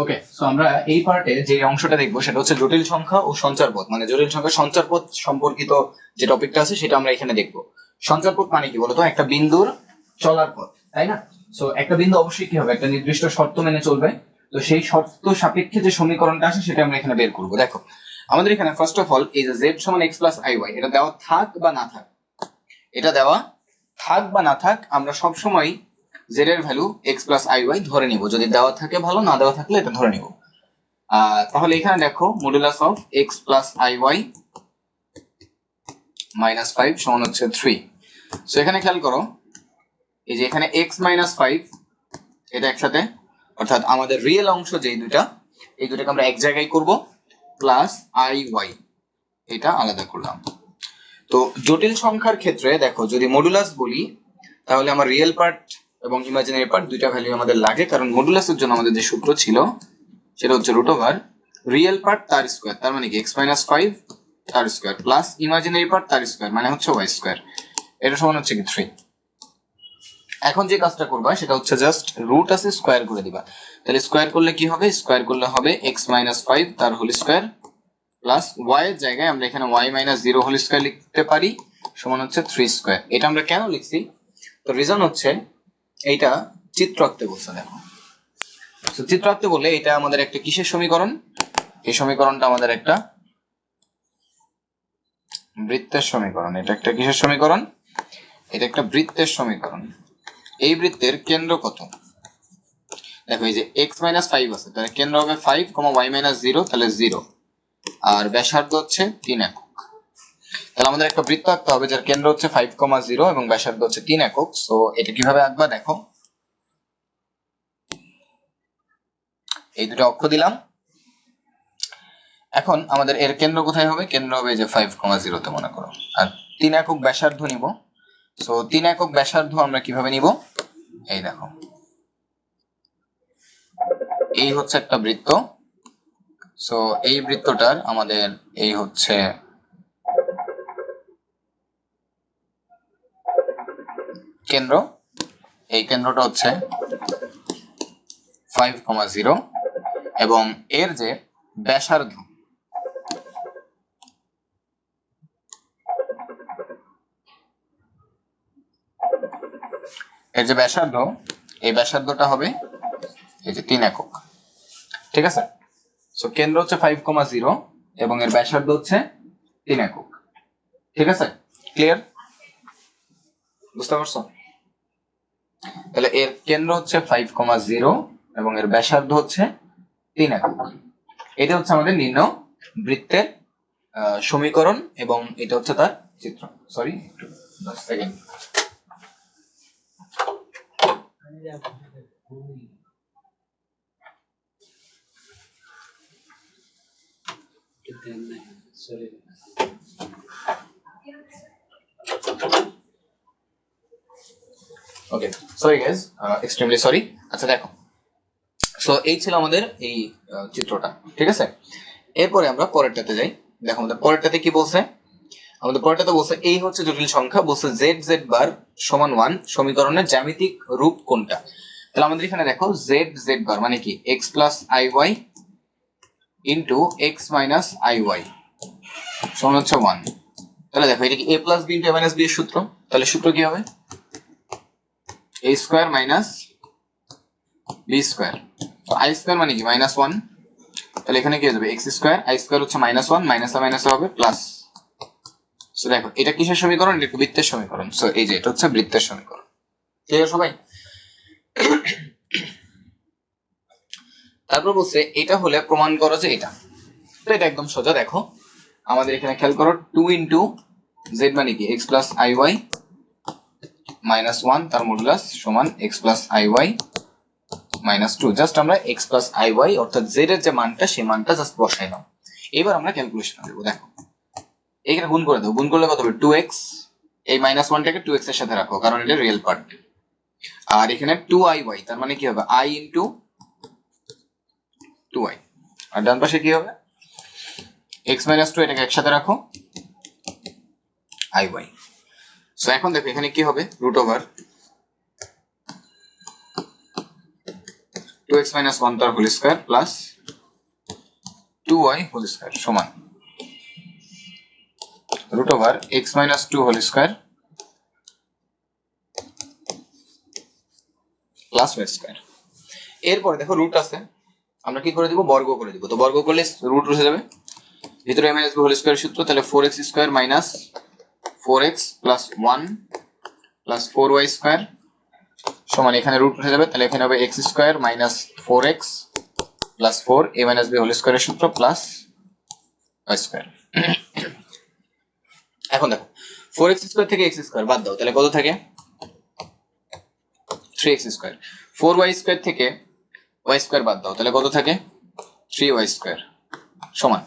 ওকে, so আমরা এই পার্টে যে অংশটা দেখবো সেটা হচ্ছে জটিল সংখ্যা ও সঞ্চার পথ, মানে জটিল সংখ্যা সঞ্চার পথ সম্পর্কিত যে টপিকটা আছে সেটা আমরা এখানে দেখবো। সঞ্চার পথ মানে কি বলতো? একটা বিন্দুর চলার পথ, তাই না? সো একটা বিন্দু অবশ্যই কি হবে, একটা নির্দিষ্ট শর্ত মেনে চলবে। তো সেই শর্ত সাপেক্ষে যে সমীকরণটা আসে সেটা আমরা এখানে বের করবো। দেখো আমাদের এখানে ফার্স্ট অফ অল এই যে z সমান x প্লাস iy, এটা দেওয়া থাক বা না থাক, এটা দেওয়া থাক বা না থাক, আমরা সবসময় z এর ভ্যালু x প্লাস iy ধরে নিব। যদি দেওয়া থাকে ভালো, না দেওয়া থাকলে এটা ধরে নিব। তাহলে এখানে দেখো modulus of x plus iy minus 5 সমান হচ্ছে 3। সো এখানে খেয়াল করো, এই যে এখানে x মাইনাস 5 এটা একসাথে, অর্থাৎ আমাদের রিয়েল অংশ যেই দুটা, এই দুটাকে আমরা এক জায়গায় করব, প্লাস iy এটা আলাদা করলাম। তো জটিল সংখ্যার ক্ষেত্রে দেখো যদি মডুলাস বলি তাহলে আমার রিয়েল পার্ট এবং ইমাজিনারি পার্ট দুইটা ভ্যালু আমাদের লাগে, কারণ মডুলাসের জন্য আমাদের যে সূত্র ছিল সেটা হচ্ছে রুট ওভার রিয়েল পার্ট তার স্কোয়ার, তার মানে কি x মাইনাস 5 তার স্কোয়ার প্লাস ইমাজিনারি পার্ট তার স্কোয়ার, মানে হচ্ছে y স্কোয়ার, এটা সমান হচ্ছে কি 3। এখন যে কাজটা করবা সেটা হচ্ছে জাস্ট রুট আছে স্কোয়ার করে দিবা। তাহলে স্কোয়ার করলে কি হবে? স্কোয়ার করলে হবে x মাইনাস 5 তার হোল স্কোয়ার প্লাস y এর জায়গায় আমরা এখানে y মাইনাস 0 হোল স্কোয়ার লিখতে পারি, সমান হচ্ছে 3 স্কোয়ার। এটা আমরা কেন লিখছি? তো রিজন হচ্ছে এইটা চিত্র আঁকতে বলছে। দেখো তো চিত্র আঁকতে বললে এটা আমাদের একটা কিসের সমীকরণ? এই সমীকরণটা আমাদের একটা বৃত্তের সমীকরণ। এটা একটা কিসের সমীকরণ? এটা একটা বৃত্তের সমীকরণ। এই বৃত্তের কেন্দ্র কত? দেখো এই যে x মাইনাস 5 আছে, তাহলে কেন্দ্র হবে 5, y মাইনাস 0, তাহলে 0, আর ব্যাসার্ধ হচ্ছে 3 একক। তাহলে আমাদের একটা বৃত্ত আঁকতে হবে যার কেন্দ্র হচ্ছে 5,0 এবং ব্যাসার্ধ হচ্ছে 3 একক। সো এটা কিভাবে আঁকবা? দেখো এই দুটো অক্ষ দিলাম। এখন আমাদের এর কেন্দ্র কোথায় হবে? কেন্দ্র হবে যে 5,0 তে মনে করো, আর 3 একক ব্যাসার্ধ নিব। সো 3 একক ব্যাসার্ধ আমরা কিভাবে নিব? এই দেখো, এই হচ্ছে একটা বৃত্ত। সো এই বৃত্তটার আমাদের এই হচ্ছে কেন্দ্র, এই কেন্দ্রটা হচ্ছে 5,0 এবং এর যে ব্যাসার্ধ, এর যে ব্যাসার্ধ, এই ব্যাসার্ধটা হবে এই যে 3 একক। ঠিক আছে? সো কেন্দ্র হচ্ছে 5,0 এবং এর ব্যাসার্ধ হচ্ছে 3 একক। ঠিক আছে? ক্লিয়ার? বুঝতে পারছো? তাহলে এর কেন্দ্র হচ্ছে 5,0 এবং এর ব্যাসার্ধ হচ্ছে 3 একক। এটা হচ্ছে আমাদের নির্ণয় বৃত্তের সমীকরণ এবং এটা হচ্ছে তার চিত্র। সরি, একটু 10 সেকেন্ড। ওকে, সরি গাইস, এক্সট্রিমলি সরি। আচ্ছা দেখো, সো এই ছিল আমাদের এই চিত্রটা। ঠিক আছে? এরপরে আমরা পরেরটাতে যাই। দেখো আমাদের পরেরটাতে কি বলছে? আমাদের পরেরটাতে বলছে এই হচ্ছে জটিল সংখ্যা, বলছে জেড জেড বার সমান 1 সমীকরণের জ্যামিতিক রূপ কোনটা? তাহলে আমাদের এখানে দেখো জেড জেড বার মানে কি x plus iy into x minus iy সমান হচ্ছে 1। তাহলে দেখো এটা কি a plus b into a minus b এর সূত্র। তাহলে সূত্র কি হবে? a square minus b square. তো i স্কয়ার মানে কি মাইনাস 1, তাহলে এখানে কি হয়ে যাবে? x স্কয়ার, i স্কয়ার হচ্ছে মাইনাস 1, মাইনাস আর মাইনাস হবে প্লাস। সো দেখো এটা কিসের সমীকরণ? এটা বৃত্তের সমীকরণ। সো এই যে এটা হচ্ছে বৃত্তের সমীকরণ। ক্লিয়ার সবাই? তারপর বলছে এটা হলে প্রমাণ করো যে এটা। তো এটা একদম সোজা। দেখো আমাদের এখানে খেয়াল করো 2 ইন্টু জেড মানে কি x প্লাস iy মাইনাস 1 তার মডুলাস সমান x plus iy minus 2। Just আমরা x প্লাস iy অর্থাৎ z এর যে মানটা সেই মানটা জাস্ট বসাইলাম। এবার আমরা ক্যালকুলেশন দেবো। দেখো এখানে গুণ করে দাও, গুণ করলে কত হবে? 2x, এই মাইনাস 1টাকে 2x এর সাথে রাখো কারণ এটা রিয়েল পার্ট। আর এখানে 2iy তার মানে কি হবে? i into 2i। আর ডান পাশে কি হবে? x মাইনাস 2, এটাকে একসাথে রাখো, iy। সো এখন দেখো এখানে কি হবে? রুট ওভার 2x minus 1 তার whole square plus 2y whole square সমান root over x minus 2 whole square plus y square. এরপরে দেখো রুট আছে, আমরা কি করে দিব, বর্গ করে দিব। তো বর্গ করলে রুট উঠে যাবে, ভিতরে a minus b whole square সূত্র, তাহলে 4x square minus 4x plus 1 plus 4y square সমান এখানে রুট উঠে যাবে, তাহলে এখানে হবে x square minus 4x plus 4 a minus b whole স্কয়ারের সূত্র প্লাস y স্কয়ার। এখন দেখো 4x স্কয়ার থেকে x স্কয়ার বাদ দাও, তাহলে কত থাকে 3x স্কয়ার। 4y স্কয়ার থেকে y স্কয়ার বাদ দাও, তাহলে কত থাকে 3y স্কয়ার সমান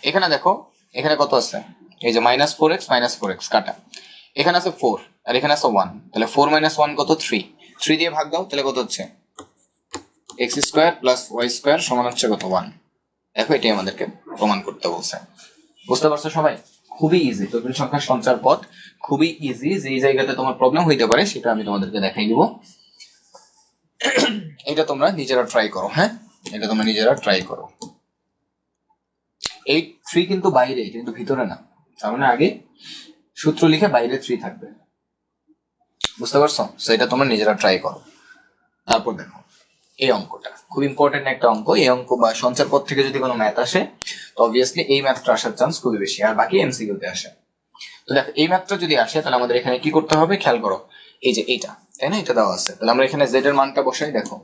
এখানে দেখো এখানে কত আছে, এই যে মাইনাস 4x কাটা, এখানে আছে 4 আর এখানে আছে 1, তাহলে 4 minus 1 কত 3 দিয়ে ভাগ দাও, তাহলে কত হচ্ছে x square plus y square সমান হচ্ছে কত 1। দেখো এটাই আমাদেরকে প্রমাণ করতে বলছে। বুঝতে পারছো সবাই? খুবই ইজি, জটিল সংখ্যার সঞ্চার পথ খুবই ইজি। যেই জায়গাতে তোমার প্রবলেম হইতে পারে সেটা আমি তোমাদেরকে দেখাই দিব। এটা তোমরা নিজেরা ট্রাই করো, হ্যাঁ এটা তোমরা নিজেরা ট্রাই করো। 3 কিন্তু বাইরে, কিন্তু ভিতরে না, তার মানে আগে সূত্র লিখে বাইরে 3 থাকবে। বুঝতে পারছো? সেটা তোমরা নিজেরা ট্রাই করো। তারপর দেখো এই অঙ্কটা খুব ইম্পর্টেন্ট একটা অঙ্ক। এই অঙ্ক বা সঞ্চার পথ থেকে যদি কোনো ম্যাথ আসে তো অবভিয়াসলি এই ম্যাথটা আসার চান্স খুবই বেশি, আর বাকি এমসিকিউ তে আসে। তো দেখো এই ম্যাথটা যদি আসে তাহলে আমাদের এখানে কি করতে হবে, খেয়াল করো, এই যে এইটা, তাই না, এটা দেওয়া আছে, তাহলে আমরা এখানে z এর মানটা বসাই। দেখো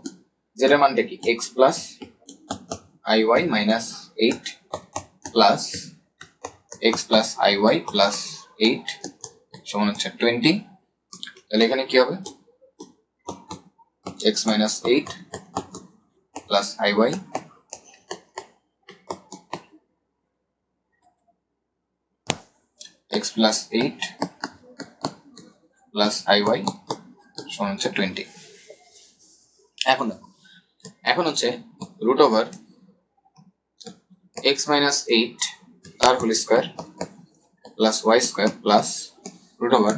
z এর মানটা কি, x plus iy minus 8 plus x plus iy plus 8 সমান হচ্ছে 20। তাহলে এখানে কি হবে, x minus 8 plus iy x plus 8 plus iy সমান হচ্ছে 20। এখন দেখো এখন হচ্ছে রুট ওভার x minus 8 তার whole square plus y square plus root over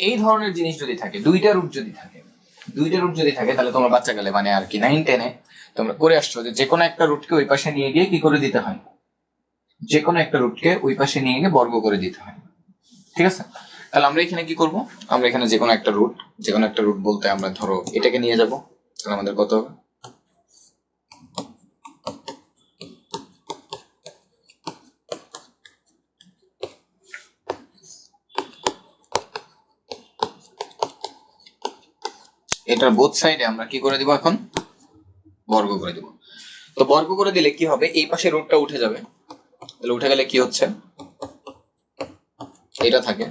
এই ধরনের জিনিস যদি থাকে, দুইটা রুট যদি থাকে তাহলে তোমরা বাচ্চাকালে মানে আর কি 9 10 এ তোমরা করে আসছো যে কোনো একটা রুটকে ওই পাশে নিয়ে গিয়ে কি করে দিতে হয়, যে কোনো একটা রুটকে ওই পাশে নিয়ে গিয়ে বর্গ করে দিতে হয়। ঠিক আছে, তাহলে আমরা এখানে কি করব, আমরা এখানে যে কোনো একটা রুট বলতে আমরা ধরো এটাকে নিয়ে যাব, তাহলে আমাদের কত হবে, এটার বোথ সাইডে আমরা কি করে দিব, এখন বর্গ করে দিব। তো বর্গ করে দিলে কি হবে, এই পাশে রুটটা উঠে যাবে, তাহলে উঠে গেলে কি হচ্ছে এটা থাকে,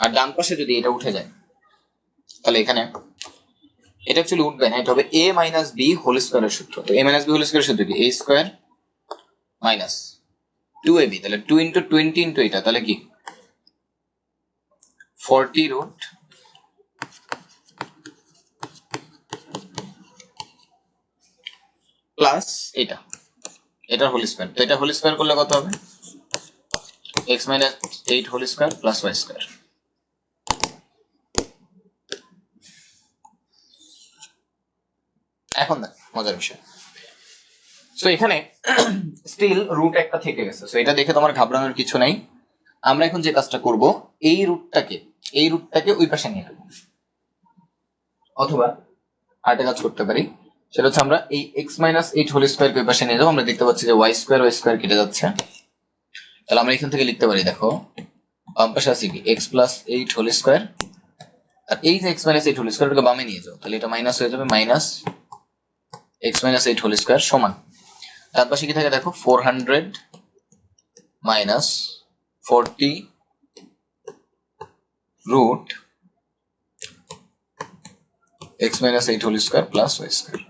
আর ডান পাশে যদি এটা উঠে যায় তাহলে এখানে এটা অ্যাকচুয়ালি উঠবে না, এটা হবে a মাইনাস b হোল স্কয়ারের সূত্র। তো a মাইনাস b হোল স্কয়ারের সূত্র কি, a স্কয়ার মাইনাস 2ab, তাহলে 2 ইনটু 20 ইনটু এটা, তাহলে কি 40 রুট প্লাস এটার হোল স্কয়ার। তো এটা হোল স্কয়ার করলে কত হবে, x minus 8 whole square plus y square. এখন দেখ মজার বিষয়, সো এখানে স্টিল রুট একটা থেকে গেছে, সো এটা দেখে তোমার ঘাবড়ানোর কিছু নাই। আমরা এখন যে কাজটা করব, এই রুটটাকে ওই পাশে নিয়ে যাবো, অথবা আরেকটা কাজ করতে পারি, সেটা হচ্ছে আমরা এই x minus 8 হোল স্কয়ার ওই পাশে নিয়ে যাবো। আমরা দেখতে পাচ্ছি যে y স্কয়ার কেটে যাচ্ছে, তাহলে আমরা এখান থেকে লিখতে পারি, দেখো বাম পাশে আছে কি x plus 8 হোল স্কয়ার, আর এই যে x minus 8 হোল স্কয়ারটাকে বামে নিয়ে যাও, তাহলে এটা মাইনাস হয়ে যাবে, minus x minus 8 whole square সমান তার পাশে কি থাকে দেখো 400 minus 40 root x minus 8 whole square plus y square.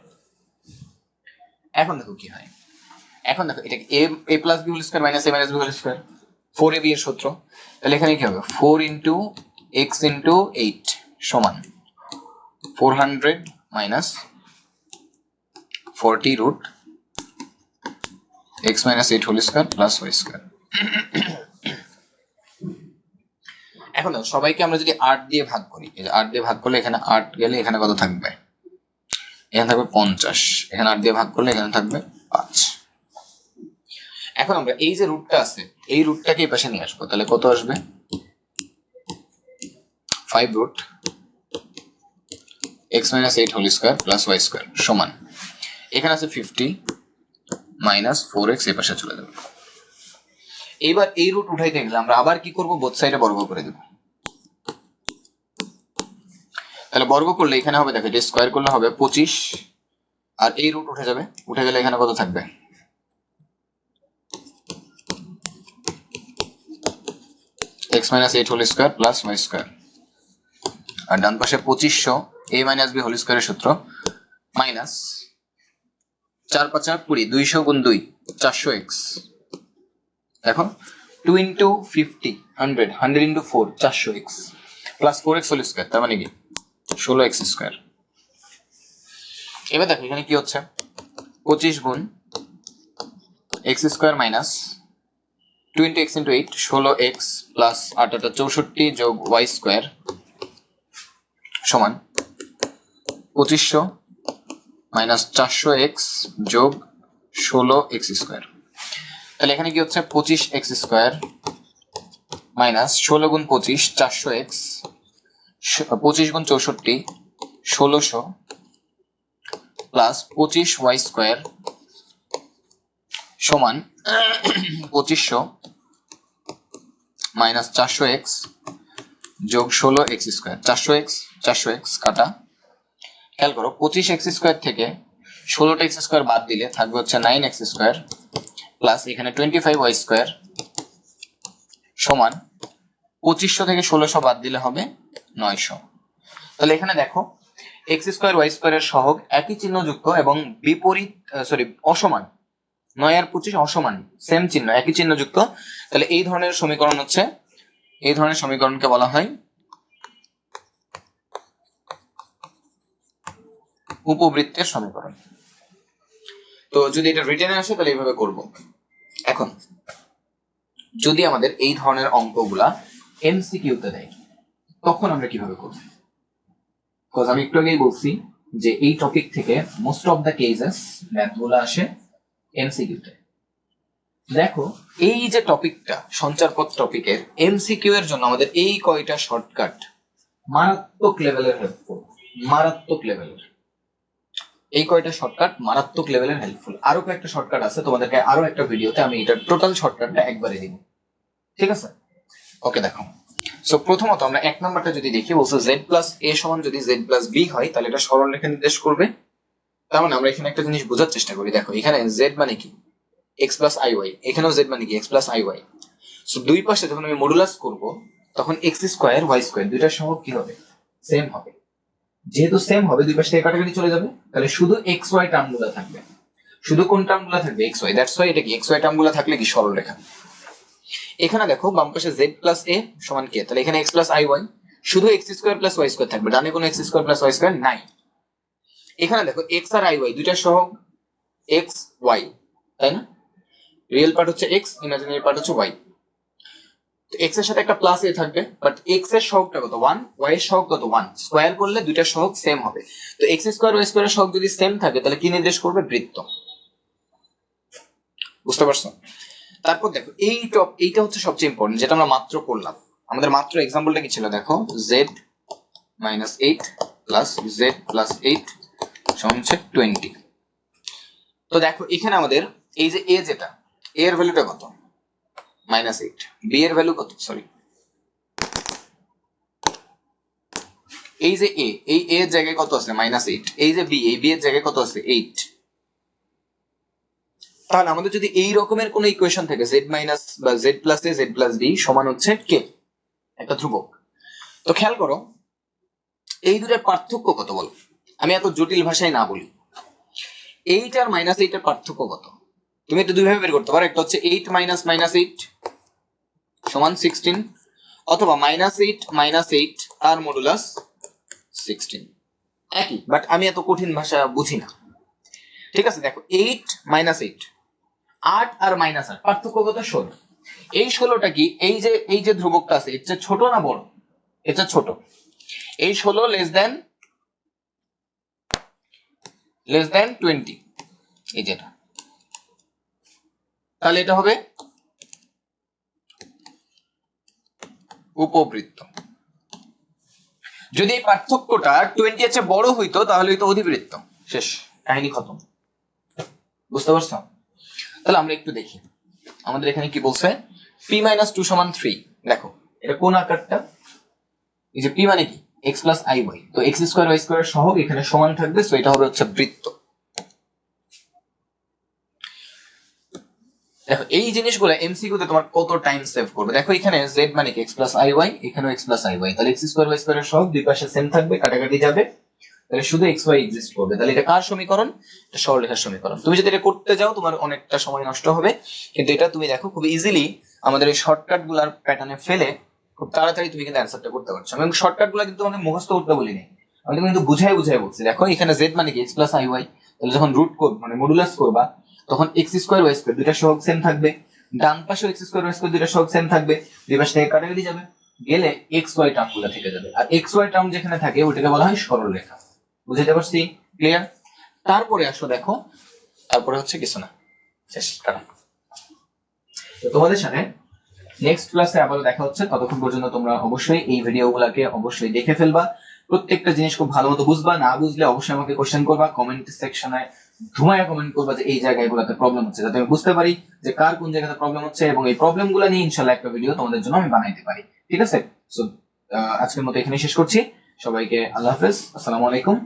এখন দেখো কি হয়, এখন দেখো এটা a plus b whole square minus a minus b whole square 4ab এর সূত্র, তাহলে এখানে কি হবে 4 ইনটু x ইনটু 8 সমান 400 minus 40 root x minus 8 whole square plus y square. এখন দেখো সবাইকে আমরা যদি 8 দিয়ে ভাগ করি, এই যে 8 দিয়ে ভাগ করলে এখানে 8 গেলে এখানে কত থাকবে, এখানে থাকবে 50, এখানে 8 দিয়ে ভাগ করলে এখানে থাকবে 5। এখন আমরা এই যে রুটটা আছে এই রুটটাকে এই পাশে নিয়ে আসবো, তাহলে কত আসবে 5 root x minus 8 whole square plus y square সমান এখানে আছে 50 মাইনাস 4x এই পাশে চলে যাবে। এবার এই রুট উঠাইতে গেলে আমরা আবার কি করব, বোথ সাইডে বর্গ করে দেব। তাহলে বর্গ করলে এখানে হবে, দেখো এটা স্কয়ার করলে হবে 25, আর এই রুট উঠে যাবে, উঠে গেলে এখানে কত থাকবে x minus 8 whole square plus y square, আর ডান পাশে 2500 a minus b হোল স্কয়ারের সূত্র মাইনাস 4 5 20, 200 গুণ 2 400x, দেখো 2 into 50 100 100 into 4 400x plus 4x whole square, তার মানে কি 16x স্কয়ার। এবার দেখো এখানে কি হচ্ছে 25 গুণ x square minus 2 into x into 8 16x plus 8 8 64 যোগ y স্কয়ার সমান 2500 মাইনাস 400x যোগ 16x স্কয়ার। তাহলে এখানে কি হচ্ছে 25x স্কয়ার মাইনাস 16 গুণ 25 400x, 25 গুণ 64 1600 প্লাস 25y স্কয়ার সমান 2500 মাইনাস 400x যোগ 16x স্কয়ার। 400x কাটা, খেয়াল করো 25x স্কয়ার থেকে 16x স্কয়ার বাদ দিলে থাকবে হচ্ছে 9x স্কয়ার প্লাস এখানে 25y স্কয়ার সমান 2500 থেকে 1600 বাদ দিলে হবে 900। তাহলে এখানে দেখো x স্কয়ার y স্কয়ারের সহগ একই চিহ্ন যুক্ত এবং বিপরীত অসমান, 9 আর 25 অসমান, সেম চিহ্ন একই চিহ্ন যুক্ত। তাহলে এই ধরনের সমীকরণ হচ্ছে, এই ধরনের সমীকরণকে বলা হয় উপবৃত্তের সমীকরণ। তো যদি এটা রিটেনে আসে তাহলে এইভাবে করব। এখন যদি আমাদের এই ধরনের অঙ্কগুলা এমসিকিউতে দেয় তখন আমরা কিভাবে করব? বিকজ আমি একটু আগেই বলছি যে এই টপিক থেকে মোস্ট অফ দ্য কেসেস ম্যাথগুলো আসে এমসিকিউতে। দেখো এই যে টপিকটা সঞ্চারপথ টপিকের এমসিকিউ এর জন্য আমাদের এই কয়টা শর্টকাট মারাত্মক লেভেলের হেল্পফুল, মারাত্মক লেভেলের এই কয়টা শর্টকাট মারাত্মক লেভেলের হেল্পফুল। আরো কয়েকটা শর্টকাট আছে, তোমাদেরকে আরো একটা ভিডিওতে আমি এটা টোটাল শর্টকাটটা একবারে দিব, ঠিক আছে? ওকে দেখো, সো প্রথমত আমরা এক নাম্বারটা যদি দেখি, বলছে z প্লাস a সমান যদি z প্লাস b হয় তাহলে এটা সরলরেখা নির্দেশ করবে। তার মানে আমরা এখানে একটা জিনিস বোঝার চেষ্টা করি। দেখো এখানে z মানে কি x প্লাস iy, এখানেও z মানে কি x প্লাস iy। সো দুই পাশে যখন আমি মডুলাস করব তখন x স্কয়ার y স্কয়ার দুইটার সহগ কি হবে, সেম হবে। যেহেতু সেম হবে দুই পাশে কাটাকাটি চলে যাবে, তাহলে শুধু xy টার্মগুলো থাকবে। শুধু কোন টার্মগুলো থাকবে, xy। দ্যাটস ওয়াই এটা কি xy টার্মগুলো থাকলে কি সরলরেখা। এখানে দেখো বাম পাশে z প্লাস a সমান k, তাহলে এখানে x প্লাস iy, শুধু x square plus y square থাকবে, ডানে কোনো x square plus y square নাই। এখানে দেখো x আর iy দুইটার সহগ x y, তাই না? রিয়েল পার্ট হচ্ছে x, ইমাজিনারি পার্ট হচ্ছে y। তো x এর সাথে একটা প্লাস a থাকবে, বাট x এর সহগটা কত 1, y এর সহগ কত 1, স্কয়ার করলে দুইটার সহগ সেম হবে। তো x স্কয়ার y স্কয়ারের সহগ যদি সেম থাকে তাহলে কি নির্দেশ করবে, বৃত্ত। বুঝতে পারছো? তারপর দেখো এইটা হচ্ছে সবচেয়ে ইম্পর্টেন্ট, যেটা আমরা মাত্র করলাম। আমাদের মাত্র এক্সাম্পলটা কি ছিল, দেখো z minus 8 plus z plus 8 সমান হচ্ছে 20। তো দেখো এখানে আমাদের এই যে a যেটা, a এর ভ্যালুটা কত -8, b এর ভ্যালু কত, সরি এই যে a, এই a এর জায়গায় কত আছে -8, এই যে b, এই b এর জায়গায় কত আছে 8। তাহলে আমাদের যদি এই রকমের কোন ইকুয়েশন থাকে z মাইনাস বা z plus a z plus b সমান হচ্ছে k, একটা ধ্রুবক। তো খেয়াল করো এই দুটার পার্থক্য কত বলো, আমি এত জটিল ভাষায় না বলি। 8 আর -8 এর পার্থক্য কত তুমি এটা দুই ভাবে বের করতে পারো। একটা হচ্ছে 8 মাইনাস -8 সমান 16, অথবা -8 -8 তার মডুলাস 16, একই, বাট আমি এত কঠিন ভাষা বুঝি না, ঠিক আছে? দেখো 8 -8, 8 আর -8 পার্থক্য কত 16, এই 16টা কি, এই যে ধ্রুবকটা আছে এর চেয়ে ছোট না বড়? এটা ছোট। এই 16 লেস দেন 20, এই যেটা, তাহলে এটা হবে উপবৃত্ত। যদি এই পার্থক্যটা 20 এর চেয়ে বড় হইতো তাহলে হইতো অধিবৃত্ত। শেষ, কাহিনী খতম। বুঝতে পারছো? তাহলে আমরা একটু দেখি আমাদের এখানে কি বলছে। p - 2 = 3। দেখো এটা কোন আকারটা? এই যে p মানে কি, x + iy, তো x² y² এর সহগ এখানে সমান থাকবে, সো এটা হবে হচ্ছে বৃত্ত। দেখো এই জিনিসগুলো এমসিকিউ তে তোমার কত টাইম সেভ করবে। দেখো এখানে z মানে কি x + iy, এখানেও x + iy, তাহলে x² y² এর সহগ দুই পাশে সেম থাকবে, কাটাকাটি যাবে, তাহলে শুধু xy এক্সিস্ট করবে। তাহলে এটা কার সমীকরণ? এটা সরলরেখার সমীকরণ। তুমি যদি এটা করতে যাও তোমার অনেকটা সময় নষ্ট হবে, কিন্তু এটা তুমি দেখো খুব ইজিলি আমাদের এই শর্টকাট গুলার প্যাটার্নে ফেলে খুব তাড়াতাড়ি তুমি কিন্তু অ্যান্সারটা করতে পারছো। আমি শর্টকাট গুলা কিন্তু তোমাকে মুখস্থ করতে বলিনি, আমি তোমাকে কিন্তু বুঝাই বলছি। দেখো এখানে z মানে কি x + iy, তাহলে যখন রুট করব মানে মডুলাস করবা তখন x² y² দুইটা সহগ সেম থাকবে, ডান পাশেও x² y² দুইটা সহগ সেম থাকবে, দুই পাশ থেকে কাটাকাটি যাবে, গেলে xy টার্মগুলো থেকে যাবে, আর xy টার্ম যেখানে থাকে ওটাকে বলা হয় সরলরেখা। বুঝতে পারছি? ক্লিয়ার? তারপরে আসো দেখো, তারপরে হচ্ছে কিছু না, শেষ, টাটা। তো তোমাদের সাথে নেক্সট ক্লাসে আবার দেখা হচ্ছে, ততক্ষণ পর্যন্ত তোমরা অবশ্যই এই ভিডিওগুলোকে অবশ্যই দেখে ফেলবা, প্রত্যেকটা জিনিস খুব ভালো মতো বুঝবা, না বুঝলে অবশ্যই আমাকে কোশ্চেন করবা, কমেন্ট সেকশনে ধুমায়া কমেন্ট করবা যে এই জায়গাগুলোতে প্রবলেম হচ্ছে, যাতে আমি বুঝতে পারি যে কার কোন জায়গাতে প্রবলেম হচ্ছে, এবং এই প্রবলেমগুলো নিয়ে ইনশাআল্লাহ একটা ভিডিও তোমাদের জন্য আমি বানাইতে পারি। ঠিক আছে? সো আজকের মতো এখানে শেষ করছি। সবাইকে আল্লাহ হাফেজ, আসসালামু আলাইকুম।